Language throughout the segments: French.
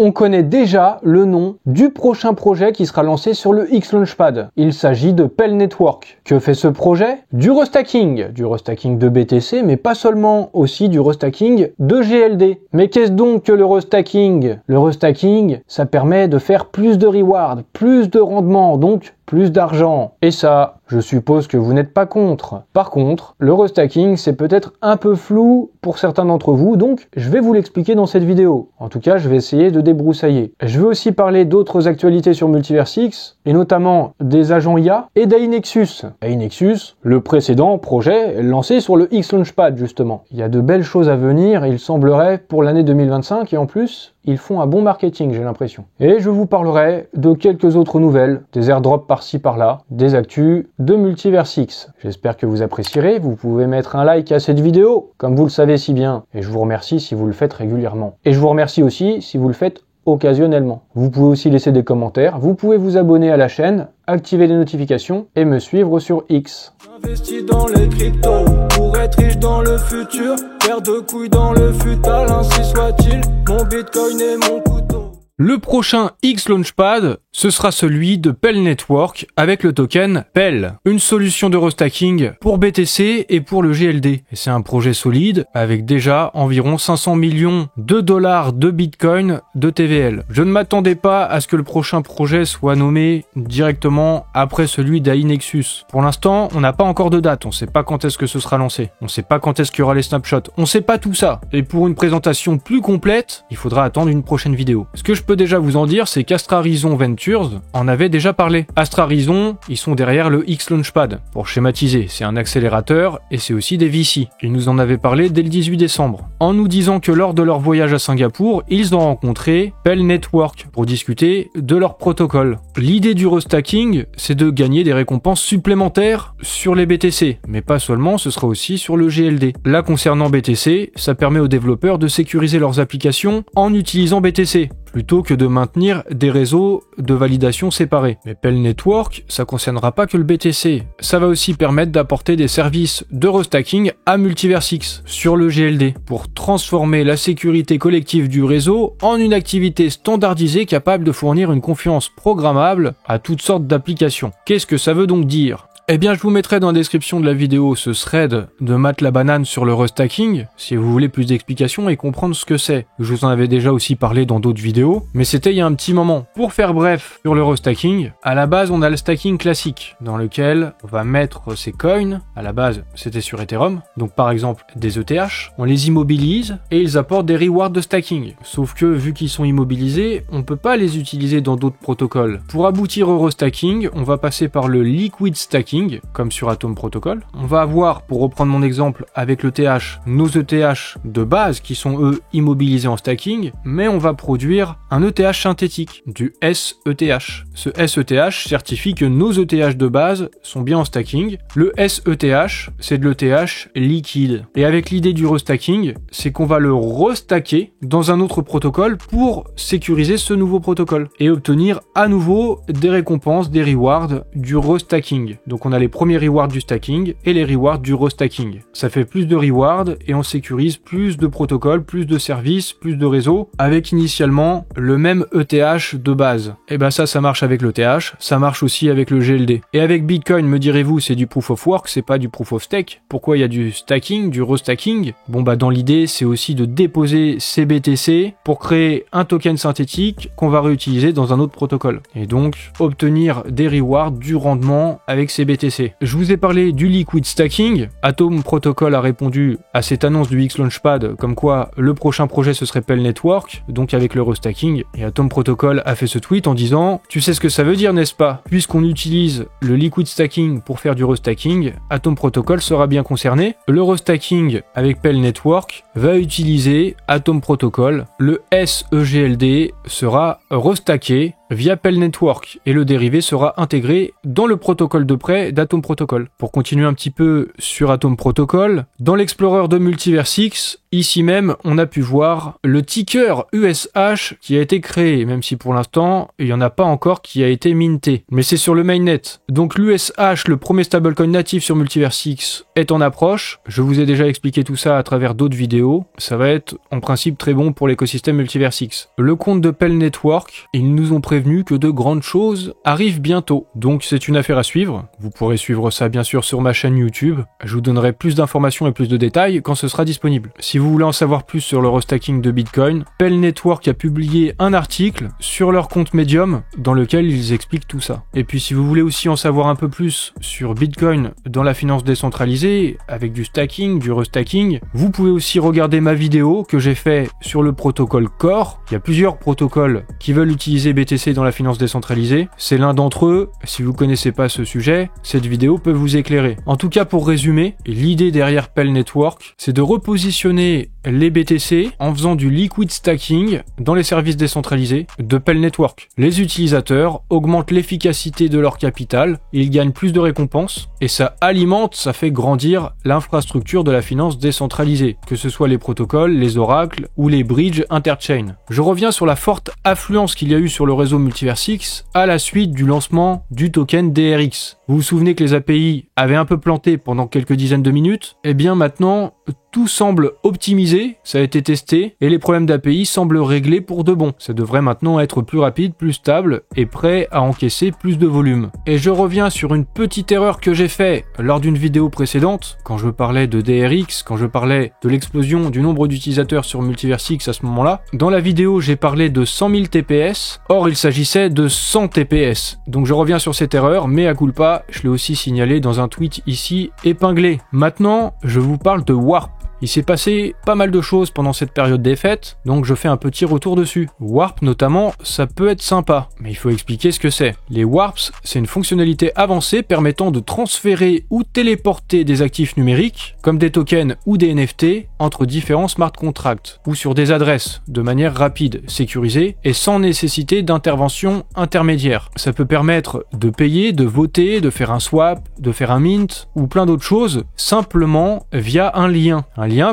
on connaît déjà le nom du prochain projet qui sera lancé sur le X-Launchpad. Il s'agit de Pell Network. Que fait ce projet? Du restacking de BTC, mais pas seulement, aussi du restacking de GLD. Mais qu'est-ce donc que le restacking? Le restacking, ça permet de faire plus de rewards, plus de rendement, donc plus d'argent. Et ça, je suppose que vous n'êtes pas contre. Par contre, le restacking, c'est peut-être un peu flou pour certains d'entre vous, donc je vais vous l'expliquer dans cette vidéo. En tout cas, je vais essayer de débroussailler. Je vais aussi parler d'autres actualités sur Multiversix, et notamment des agents IA et d'AINexus. AINexus, le précédent projet lancé sur le X-Launchpad, justement. Il y a de belles choses à venir, il semblerait, pour l'année 2025, et en plus, ils font un bon marketing, j'ai l'impression. Et je vous parlerai de quelques autres nouvelles, des airdrops par-ci par-là, des actus de Multiversix. J'espère que vous apprécierez, vous pouvez mettre un like à cette vidéo, comme vous le savez si bien, et je vous remercie si vous le faites régulièrement. Et je vous remercie aussi si vous le faites occasionnellement. Vous pouvez aussi laisser des commentaires, vous pouvez vous abonner à la chaîne, activer les notifications et me suivre sur X. J'investis dans les cryptos pour être riche dans le futur, faire de couilles dans le futal, ainsi soit-il, mon bitcoin et mon couteau. Le prochain X-Launchpad, ce sera celui de Pell Network avec le token Pell, une solution de restacking pour BTC et pour le GLD. Et c'est un projet solide avec déjà environ 500 millions de dollars de Bitcoin de TVL. Je ne m'attendais pas à ce que le prochain projet soit nommé directement après celui d'AINexus. Pour l'instant, on n'a pas encore de date, on ne sait pas quand est-ce que ce sera lancé, on ne sait pas quand est-ce qu'il y aura les snapshots, on ne sait pas tout ça. Et pour une présentation plus complète, il faudra attendre une prochaine vidéo. Ce que je peux déjà vous en dire, c'est qu'Astra Horizon Ventures en avait déjà parlé. Astra Horizon, ils sont derrière le X-Launchpad. Pour schématiser, c'est un accélérateur et c'est aussi des VC. Ils nous en avaient parlé dès le 18 décembre, en nous disant que lors de leur voyage à Singapour, ils ont rencontré Pell Network pour discuter de leur protocole. L'idée du restacking, c'est de gagner des récompenses supplémentaires sur les BTC, mais pas seulement, ce sera aussi sur le GLD. Là, concernant BTC, ça permet aux développeurs de sécuriser leurs applications en utilisant BTC, plutôt que de maintenir des réseaux de validation séparés. Mais Pell Network, ça concernera pas que le BTC, ça va aussi permettre d'apporter des services de restacking à Multiversix sur le GLD, pour transformer la sécurité collective du réseau en une activité standardisée capable de fournir une confiance programmable à toutes sortes d'applications. Qu'est-ce que ça veut donc dire ? Eh bien, je vous mettrai dans la description de la vidéo ce thread de Matt la banane sur le restacking, si vous voulez plus d'explications et comprendre ce que c'est. Je vous en avais déjà aussi parlé dans d'autres vidéos, mais c'était il y a un petit moment. Pour faire bref, sur le restacking, à la base, on a le stacking classique, dans lequel on va mettre ces coins, à la base, c'était sur Ethereum, donc par exemple des ETH, on les immobilise et ils apportent des rewards de stacking. Sauf que, vu qu'ils sont immobilisés, on peut pas les utiliser dans d'autres protocoles. Pour aboutir au restacking, on va passer par le liquid stacking, comme sur Atom Protocol. On va avoir, pour reprendre mon exemple avec le TH, nos ETH de base qui sont eux immobilisés en stacking, mais on va produire un ETH synthétique, du SETH. Ce SETH certifie que nos ETH de base sont bien en stacking. Le SETH, c'est de l'ETH liquide. Et avec l'idée du restacking, c'est qu'on va le restacker dans un autre protocole pour sécuriser ce nouveau protocole et obtenir à nouveau des récompenses, des rewards du restacking. Donc on a les premiers rewards du stacking et les rewards du restacking. Ça fait plus de rewards et on sécurise plus de protocoles, plus de services, plus de réseaux avec initialement le même ETH de base. Et ben ça marche avec l'ETH, ça marche aussi avec le GLD. Et avec Bitcoin, me direz-vous, c'est du proof of work, c'est pas du proof of stake. Pourquoi il y a du stacking, du restacking? Bon bah dans l'idée, c'est aussi de déposer ces BTC pour créer un token synthétique qu'on va réutiliser dans un autre protocole. Et donc obtenir des rewards, du rendement avec ces BTC. Je vous ai parlé du liquid stacking. Atom Protocol a répondu à cette annonce du X-Launchpad comme quoi le prochain projet ce serait Pell Network, donc avec le restacking. Et Atom Protocol a fait ce tweet en disant « Tu sais ce que ça veut dire, n'est-ce pas? Puisqu'on utilise le liquid stacking pour faire du restacking, Atom Protocol sera bien concerné. Le restacking avec Pell Network va utiliser Atom Protocol. Le SEGLD sera restacké via Pell Network et le dérivé sera intégré dans le protocole de prêt d'Atom Protocol. Pour continuer un petit peu sur Atom Protocol, dans l'explorer de Multiversix, ici même, on a pu voir le ticker USH qui a été créé, même si pour l'instant, il n'y en a pas encore qui a été minté. Mais c'est sur le mainnet. Donc l'USH, le premier stablecoin natif sur Multiversix, est en approche. Je vous ai déjà expliqué tout ça à travers d'autres vidéos. Ça va être en principe très bon pour l'écosystème Multiversix. Le compte de Pell Network, ils nous ont prévenu que de grandes choses arrivent bientôt. Donc c'est une affaire à suivre. Vous pourrez suivre ça bien sûr sur ma chaîne YouTube. Je vous donnerai plus d'informations et plus de détails quand ce sera disponible. Si vous voulez en savoir plus sur le restacking de Bitcoin, Pell Network a publié un article sur leur compte Medium dans lequel ils expliquent tout ça. Et puis si vous voulez aussi en savoir un peu plus sur Bitcoin dans la finance décentralisée, avec du stacking, du restacking, vous pouvez aussi regarder ma vidéo que j'ai fait sur le protocole Core. Il y a plusieurs protocoles qui veulent utiliser BTC dans la finance décentralisée. C'est l'un d'entre eux. Si vous connaissez pas ce sujet, cette vidéo peut vous éclairer. En tout cas, pour résumer, l'idée derrière Pell Network, c'est de repositionner les BTC en faisant du liquid stacking dans les services décentralisés de Pell Network. Les utilisateurs augmentent l'efficacité de leur capital, ils gagnent plus de récompenses et ça alimente, ça fait grandir l'infrastructure de la finance décentralisée, que ce soit les protocoles, les oracles ou les bridges interchain. Je reviens sur la forte affluence qu'il y a eu sur le réseau Multiversix à la suite du lancement du token DRX. Vous vous souvenez que les API avaient un peu planté pendant quelques dizaines de minutes? Eh bien maintenant, tout semble optimisé, ça a été testé, et les problèmes d'API semblent réglés pour de bon. Ça devrait maintenant être plus rapide, plus stable, et prêt à encaisser plus de volume. Et je reviens sur une petite erreur que j'ai faite lors d'une vidéo précédente, quand je parlais de DRX, quand je parlais de l'explosion du nombre d'utilisateurs sur Multiversix à ce moment-là. Dans la vidéo, j'ai parlé de 100 000 TPS, or il s'agissait de 100 TPS. Donc je reviens sur cette erreur, mais à culpa, je l'ai aussi signalé dans un tweet ici épinglé. Maintenant, je vous parle de Warp. Il s'est passé pas mal de choses pendant cette période des fêtes, donc je fais un petit retour dessus. Warp notamment, ça peut être sympa, mais il faut expliquer ce que c'est. Les Warps, c'est une fonctionnalité avancée permettant de transférer ou téléporter des actifs numériques, comme des tokens ou des NFT, entre différents smart contracts, ou sur des adresses, de manière rapide, sécurisée, et sans nécessité d'intervention intermédiaire. Ça peut permettre de payer, de voter, de faire un swap, de faire un mint, ou plein d'autres choses, simplement via un lien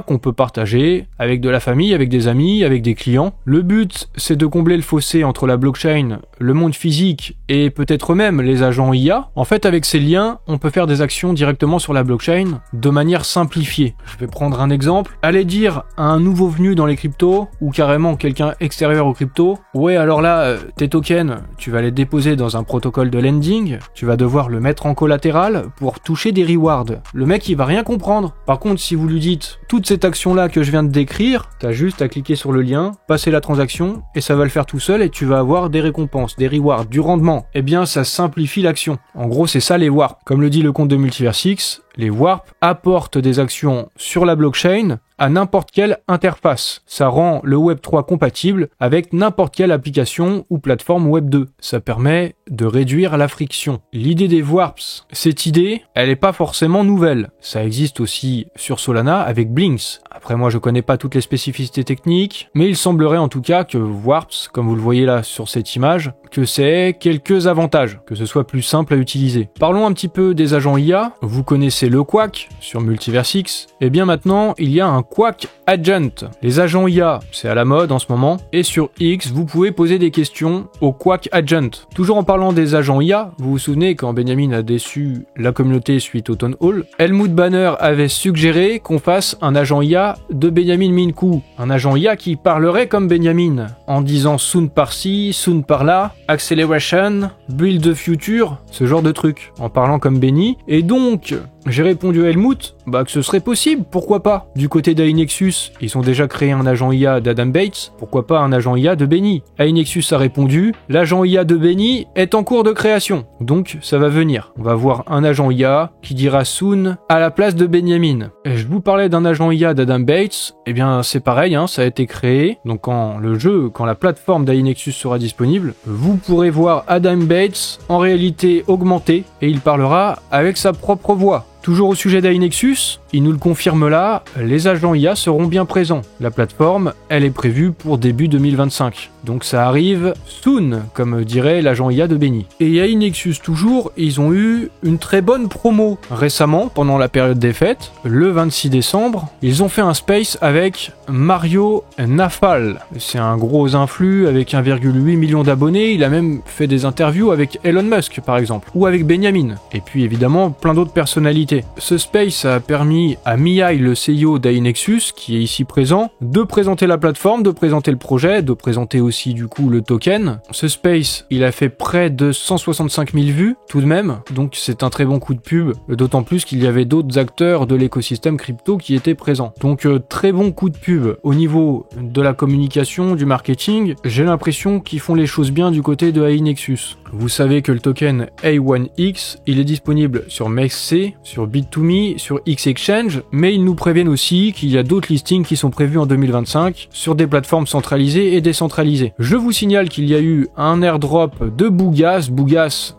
qu'on peut partager avec de la famille, avec des amis, avec des clients. Le but, c'est de combler le fossé entre la blockchain, le monde physique et peut-être même les agents IA. En fait, avec ces liens, on peut faire des actions directement sur la blockchain de manière simplifiée. Je vais prendre un exemple. Allez dire à un nouveau venu dans les cryptos ou carrément quelqu'un extérieur aux cryptos, ouais, alors là, tes tokens, tu vas les déposer dans un protocole de lending, tu vas devoir le mettre en collatéral pour toucher des rewards. Le mec, il va rien comprendre. Par contre, si vous lui dites toute cette action-là que je viens de décrire, t'as juste à cliquer sur le lien, passer la transaction, et ça va le faire tout seul et tu vas avoir des récompenses, des rewards, du rendement. Eh bien, ça simplifie l'action. En gros, c'est ça les warps. Comme le dit le compte de Multiversix, les warps apportent des actions sur la blockchain à n'importe quelle interface. Ça rend le Web3 compatible avec n'importe quelle application ou plateforme Web2. Ça permet de réduire la friction. L'idée des warps, cette idée, elle n'est pas forcément nouvelle. Ça existe aussi sur Solana avec Blinks. Après moi je connais pas toutes les spécificités techniques, mais il semblerait en tout cas que warps, comme vous le voyez là sur cette image, que c'est quelques avantages, que ce soit plus simple à utiliser. Parlons un petit peu des agents IA. Vous connaissez le Quack sur Multiversix. Et bien maintenant, il y a un Quack Agent. Les agents IA, c'est à la mode en ce moment. Et sur X, vous pouvez poser des questions au Quack Agent. Toujours en parlant des agents IA, vous vous souvenez quand Benjamin a déçu la communauté suite au Town Hall, Helmut Banner avait suggéré qu'on fasse un agent IA de Benjamin Minkou. Un agent IA qui parlerait comme Benjamin, en disant soon par-ci, soon par-là, acceleration, build the future, ce genre de truc, en parlant comme Benny. Et donc, j'ai répondu à Helmut, que ce serait possible, pourquoi pas. Du côté d'Ainexus, ils ont déjà créé un agent IA d'Adam Bates, pourquoi pas un agent IA de Benny. Ainexus a répondu, l'agent IA de Benny est en cours de création, donc ça va venir. On va voir un agent IA qui dira soon à la place de Benjamin. Et je vous parlais d'un agent IA d'Adam Bates, eh bien c'est pareil, ça a été créé, donc quand la plateforme d'Ainexus sera disponible, vous pourrez voir Adam Bates en réalité augmentée, et il parlera avec sa propre voix. Toujours au sujet d'Ainexus, il nous le confirme là, les agents IA seront bien présents. La plateforme, elle est prévue pour début 2025. Donc ça arrive soon, comme dirait l'agent IA de Benny. Et Ainexus toujours, ils ont eu une très bonne promo. Récemment, pendant la période des fêtes, le 26 décembre, ils ont fait un space avec Mario Nawfal. C'est un gros influx avec 1,8 million d'abonnés, il a même fait des interviews avec Elon Musk par exemple, ou avec Benjamin. Et puis évidemment, plein d'autres personnalités. Ce space a permis à Mihai, le CEO d'Ainexus, qui est ici présent, de présenter la plateforme, de présenter le projet, de présenter aussi du coup le token. Ce space, il a fait près de 165 000 vues tout de même, donc c'est un très bon coup de pub, d'autant plus qu'il y avait d'autres acteurs de l'écosystème crypto qui étaient présents. Donc très bon coup de pub au niveau de la communication, du marketing. J'ai l'impression qu'ils font les choses bien du côté de Ainexus. Vous savez que le token A1X, il est disponible sur MEXC, sur Bit2Me, sur XEchange, mais ils nous préviennent aussi qu'il y a d'autres listings qui sont prévus en 2025 sur des plateformes centralisées et décentralisées. Je vous signale qu'il y a eu un airdrop de Bougas,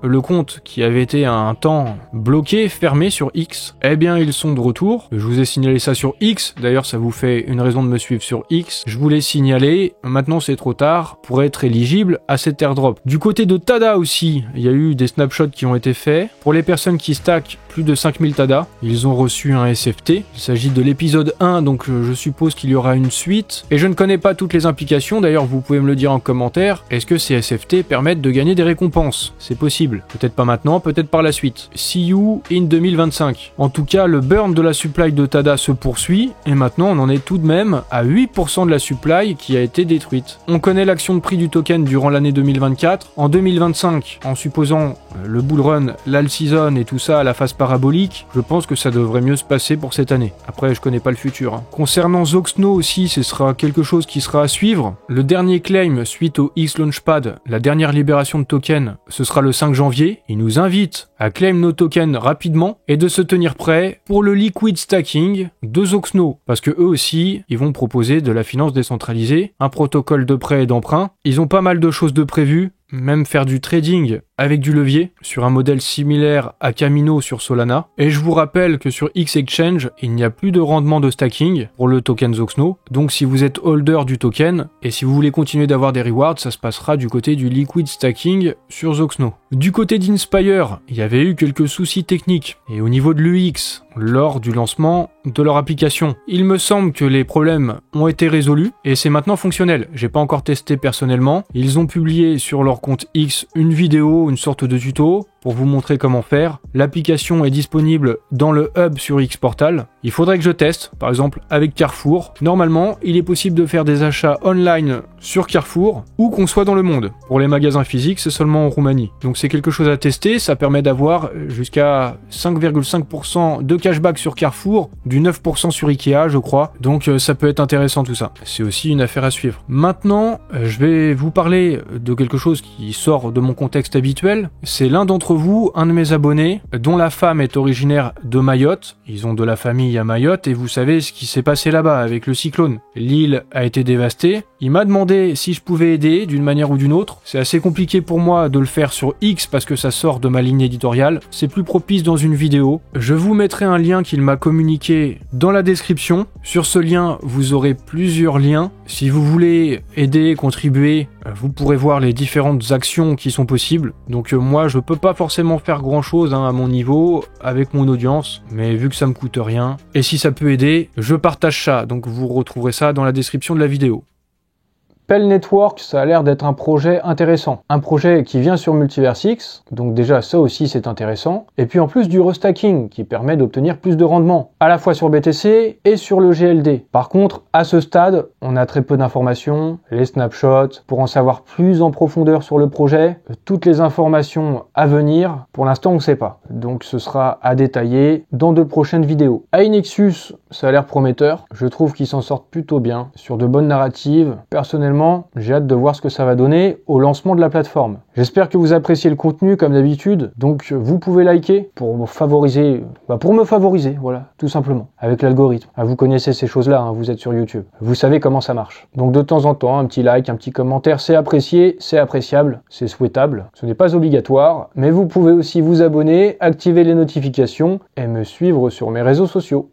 le compte qui avait été un temps bloqué, fermé sur X. Eh bien, ils sont de retour. Je vous ai signalé ça sur X, d'ailleurs ça vous fait une raison de me suivre sur X. Je vous l'ai signalé, maintenant c'est trop tard pour être éligible à cet airdrop. Du côté de Tada aussi, il y a eu des snapshots qui ont été faits. Pour les personnes qui stackent plus de 5000 Tada, ils ont reçu un SFT. Il s'agit de l'épisode 1, donc je suppose qu'il y aura une suite. Et je ne connais pas toutes les implications, d'ailleurs vous pouvez me le dire en commentaire. Est-ce que ces SFT permettent de gagner des récompenses? C'est possible. Peut-être pas maintenant, peut-être par la suite. See you in 2025. En tout cas, le burn de la supply de Tada se poursuit, et maintenant on en est tout de même à 8% de la supply qui a été détruite. On connaît l'action de prix du token durant l'année 2024. En 2025, en supposant le bull run, l'all season et tout ça à la phase parabolique, je pense que ça devrait mieux se passer pour cette année. Après, je connais pas le futur. Concernant Zoxno aussi, ce sera quelque chose qui sera à suivre. Le dernier claim suite au X Launchpad, la dernière libération de tokens, ce sera le 5 janvier. Il nous invite à claim nos tokens rapidement et de se tenir prêt pour le liquid stacking de Zoxno. Parce que eux aussi, ils vont proposer de la finance décentralisée, un protocole de prêt et d'emprunt. Ils ont pas mal de choses de prévues. Même faire du trading avec du levier sur un modèle similaire à Camino sur Solana. Et je vous rappelle que sur XEchange, il n'y a plus de rendement de stacking pour le token Zoxno. Donc si vous êtes holder du token et si vous voulez continuer d'avoir des rewards, ça se passera du côté du liquid stacking sur Zoxno. Du côté d'Inspire, il y avait eu quelques soucis techniques. Et au niveau de l'UX, lors du lancement de leur application, il me semble que les problèmes ont été résolus et c'est maintenant fonctionnel. J'ai pas encore testé personnellement. Ils ont publié sur leur compte X une vidéo, une sorte de tuto pour vous montrer comment faire. L'application est disponible dans le hub sur Xportal. Il faudrait que je teste, par exemple avec Carrefour. Normalement, il est possible de faire des achats online sur Carrefour ou qu'on soit dans le monde. Pour les magasins physiques, c'est seulement en Roumanie. Donc c'est quelque chose à tester, ça permet d'avoir jusqu'à 5,5% de cashback sur Carrefour, du 9% sur Ikea, je crois. Donc ça peut être intéressant tout ça. C'est aussi une affaire à suivre. Maintenant, je vais vous parler de quelque chose qui sort de mon contexte habituel. C'est l'un d'entre vous, un de mes abonnés, dont la femme est originaire de Mayotte. Ils ont de la famille à Mayotte et vous savez ce qui s'est passé là-bas avec le cyclone. L'île a été dévastée. Il m'a demandé si je pouvais aider d'une manière ou d'une autre. C'est assez compliqué pour moi de le faire sur X parce que ça sort de ma ligne éditoriale. C'est plus propice dans une vidéo. Je vous mettrai un lien qu'il m'a communiqué dans la description. Sur ce lien, vous aurez plusieurs liens. Si vous voulez aider, contribuer, vous pourrez voir les différentes actions qui sont possibles. Donc moi, je peux pas forcément faire grand chose à mon niveau avec mon audience, mais vu que ça me coûte rien, et si ça peut aider, je partage ça. Donc vous retrouverez ça dans la description de la vidéo. Pell Network, ça a l'air d'être un projet intéressant. Un projet qui vient sur Multiversix, donc déjà ça aussi c'est intéressant. Et puis en plus du restacking qui permet d'obtenir plus de rendement, à la fois sur BTC et sur le GLD. Par contre, à ce stade, on a très peu d'informations, les snapshots, pour en savoir plus en profondeur sur le projet, toutes les informations à venir, pour l'instant on ne sait pas. Donc ce sera à détailler dans de prochaines vidéos. Ainexus, ça a l'air prometteur. Je trouve qu'ils s'en sortent plutôt bien, sur de bonnes narratives. Personnellement, vraiment, j'ai hâte de voir ce que ça va donner au lancement de la plateforme. J'espère que vous appréciez le contenu comme d'habitude, donc vous pouvez liker pour me favoriser, voilà, tout simplement, avec l'algorithme. Vous connaissez ces choses-là, hein, vous êtes sur YouTube. Vous savez comment ça marche. Donc de temps en temps, un petit like, un petit commentaire, c'est apprécié, c'est appréciable, c'est souhaitable. Ce n'est pas obligatoire, mais vous pouvez aussi vous abonner, activer les notifications et me suivre sur mes réseaux sociaux.